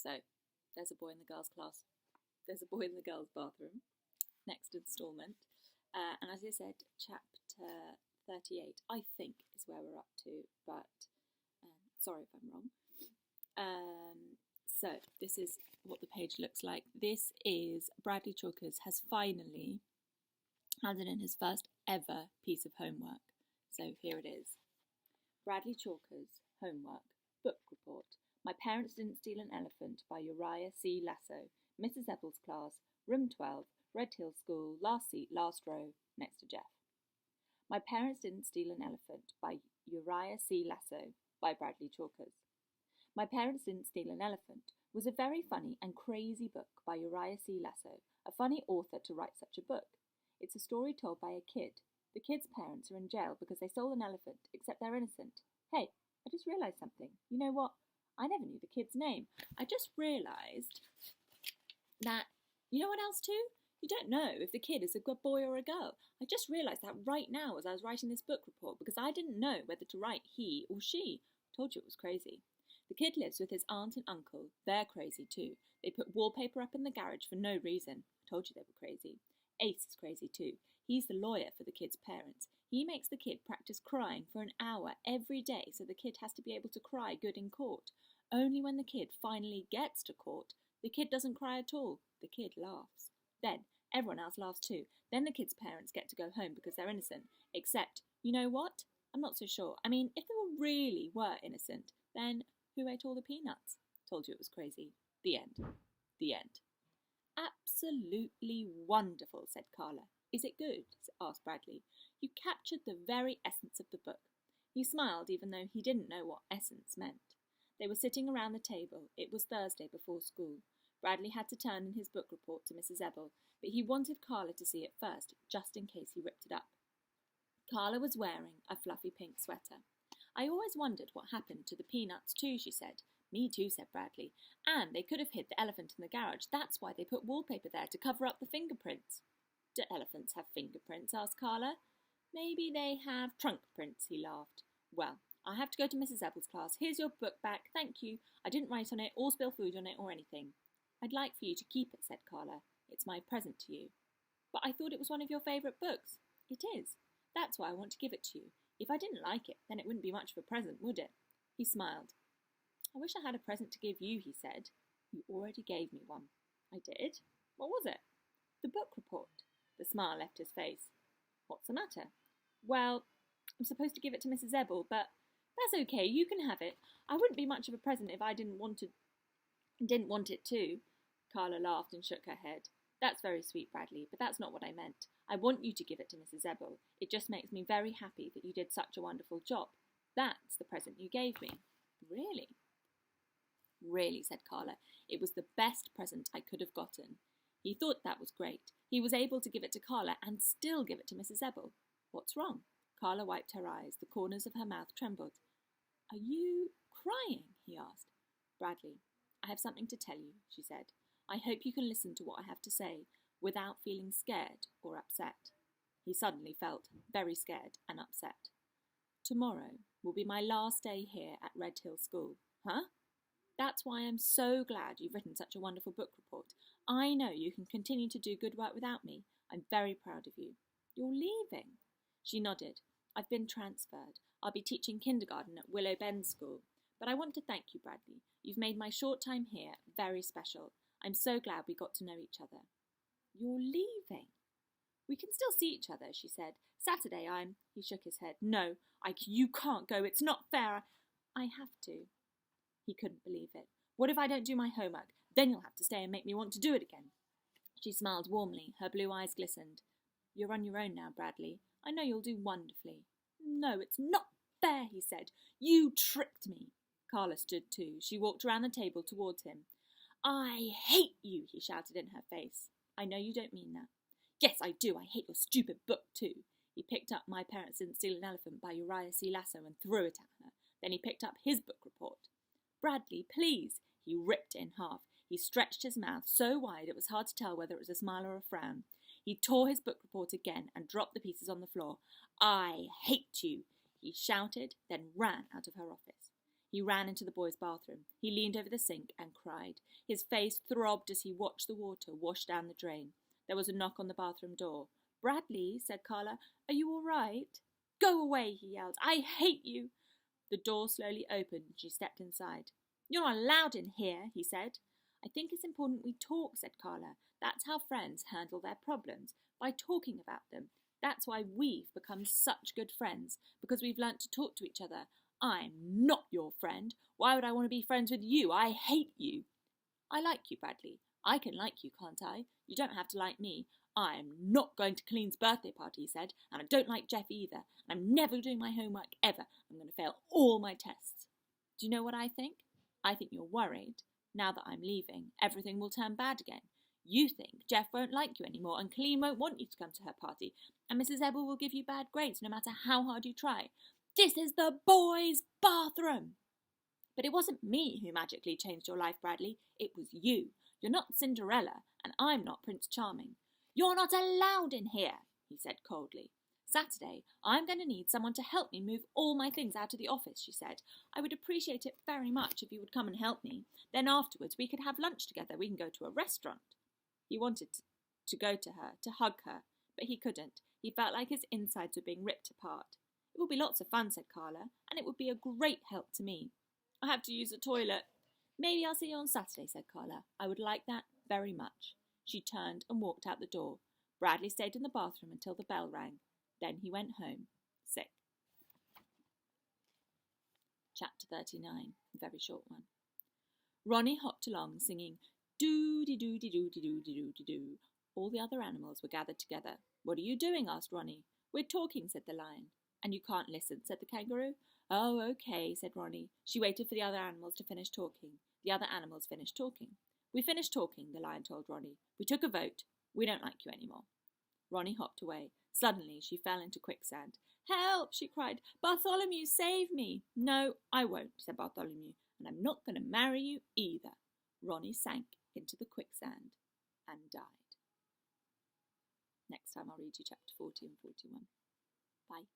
So, there's a boy in the girls' class. There's a boy in the girls' bathroom. Next instalment. And as I said, chapter 38, I think, is where we're up to, but sorry if I'm wrong. So, this is what the page looks like. This is Bradley Chalkers has finally handed in his first ever piece of homework. So, here it is. Bradley Chalkers, homework, book report. My Parents Didn't Steal an Elephant by Uriah C. Lasso, Mrs. Ebble's class, room 12, Red Hill School, last seat, last row, next to Jeff. My Parents Didn't Steal an Elephant by Uriah C. Lasso by Bradley Chalkers. My Parents Didn't Steal an Elephant was a very funny and crazy book by Uriah C. Lasso, a funny author to write such a book. It's a story told by a kid. The kid's parents are in jail because they stole an elephant, except they're innocent. Hey, I just realised something. You know what? I never knew the kid's name. I just realised that, you know what else too? You don't know if the kid is a good boy or a girl. I just realised that right now as I was writing this book report because I didn't know whether to write he or she. I told you it was crazy. The kid lives with his aunt and uncle. They're crazy too. They put wallpaper up in the garage for no reason. I told you they were crazy. Ace is crazy too. He's the lawyer for the kid's parents. He makes the kid practice crying for an hour every day so the kid has to be able to cry good in court. Only when the kid finally gets to court, the kid doesn't cry at all. The kid laughs. Then everyone else laughs too. Then the kid's parents get to go home because they're innocent. Except, you know what? I'm not so sure. I mean, if they really were innocent, then who ate all the peanuts? Told you it was crazy. The end. The end. Absolutely wonderful, said Carla. Is it good? Asked Bradley. You captured the very essence of the book. He smiled even though he didn't know what essence meant. They were sitting around the table. It was Thursday before school. Bradley had to turn in his book report to Mrs. Ebble, but he wanted Carla to see it first, just in case he ripped it up. Carla was wearing a fluffy pink sweater. I always wondered what happened to the peanuts too, she said. Me too, said Bradley. And they could have hid the elephant in the garage. That's why they put wallpaper there, to cover up the fingerprints. Do elephants have fingerprints? Asked Carla. Maybe they have trunk prints, he laughed. Well, I have to go to Mrs. Ebble's class. Here's your book back. Thank you. I didn't write on it or spill food on it or anything. I'd like for you to keep it, said Carla. It's my present to you. But I thought it was one of your favourite books. It is. That's why I want to give it to you. If I didn't like it, then it wouldn't be much of a present, would it? He smiled. I wish I had a present to give you, he said. You already gave me one. I did? What was it? The book report. The smile left his face. What's the matter? Well, I'm supposed to give it to Mrs. Ebble, but that's okay, you can have it. I wouldn't be much of a present if I didn't want it too. Carla laughed and shook her head. That's very sweet, Bradley, but that's not what I meant. I want you to give it to Mrs. Ebble. It just makes me very happy that you did such a wonderful job. That's the present you gave me. Really? Really, said Carla. It was the best present I could have gotten. He thought that was great. He was able to give it to Carla and still give it to Mrs. Ebble. What's wrong? Carla wiped her eyes. The corners of her mouth trembled. Are you crying? He asked. Bradley, I have something to tell you, she said. I hope you can listen to what I have to say without feeling scared or upset. He suddenly felt very scared and upset. Tomorrow will be my last day here at Red Hill School. Huh? That's why I'm so glad you've written such a wonderful book report. I know you can continue to do good work without me. I'm very proud of you. You're leaving? She nodded. I've been transferred. I'll be teaching kindergarten at Willow Bend School. But I want to thank you, Bradley. You've made my short time here very special. I'm so glad we got to know each other. You're leaving? We can still see each other, she said. Saturday He shook his head. No, you can't go. It's not fair. I have to. He couldn't believe it. What if I don't do my homework? Then you'll have to stay and make me want to do it again. She smiled warmly. Her blue eyes glistened. You're on your own now, Bradley. I know you'll do wonderfully. No, it's not fair, he said. You tricked me. Carla stood too. She walked around the table towards him. I hate you, he shouted in her face. I know you don't mean that. Yes, I do. I hate your stupid book too. He picked up My Parents Didn't Steal an Elephant by Uriah C. Lasso and threw it at her. Then he picked up his book report. Bradley, please. He ripped it in half. He stretched his mouth so wide it was hard to tell whether it was a smile or a frown. He tore his book report again and dropped the pieces on the floor. I hate you, he shouted, then ran out of her office. He ran into the boys' bathroom. He leaned over the sink and cried. His face throbbed as he watched the water wash down the drain. There was a knock on the bathroom door. "Bradley," said Carla, "are you all right?" "Go away," he yelled. "I hate you." The door slowly opened and she stepped inside. "You're not allowed in here," he said. "I think it's important we talk," said Carla. "That's how friends handle their problems, by talking about them. That's why we've become such good friends, because we've learnt to talk to each other. I'm not your friend. Why would I want to be friends with you? I hate you." "I like you, Bradley. I can like you, can't I? You don't have to like me." "I am not going to Colleen's birthday party," he said, "and I don't like Jeff either. And I'm never doing my homework ever. I'm going to fail all my tests." Do you know what I think? I think you're worried. Now that I'm leaving, everything will turn bad again. You think Jeff won't like you anymore, and Colleen won't want you to come to her party, and Mrs. Ebel will give you bad grades no matter how hard you try. This is the boys' bathroom! But it wasn't me who magically changed your life, Bradley. It was you. You're not Cinderella, and I'm not Prince Charming. "You're not allowed in here," he said coldly. "Saturday, I'm going to need someone to help me move all my things out of the office," she said. "I would appreciate it very much if you would come and help me. Then afterwards we could have lunch together. We can go to a restaurant." He wanted to go to her, to hug her, but he couldn't. He felt like his insides were being ripped apart. "It will be lots of fun," said Carla, "and it would be a great help to me." "I have to use the toilet." "Maybe I'll see you on Saturday," said Carla. "I would like that very much." She turned and walked out the door. Bradley stayed in the bathroom until the bell rang. Then he went home, sick. Chapter 39, a very short one. Ronnie hopped along, singing doo-dee-doo-dee-doo-dee-doo-dee-doo-dee-doo. All the other animals were gathered together. "What are you doing?" asked Ronnie. "We're talking," said the lion. "And you can't listen," said the kangaroo. "Oh, okay," said Ronnie. She waited for the other animals to finish talking. The other animals finished talking. "We finished talking," the lion told Ronnie. "We took a vote. We don't like you anymore." Ronnie hopped away. Suddenly she fell into quicksand. "Help!" she cried. "Bartholomew, save me!" "No, I won't," said Bartholomew, "and I'm not going to marry you either." Ronnie sank into the quicksand and died. Next time I'll read you chapter 40 and 41. Bye.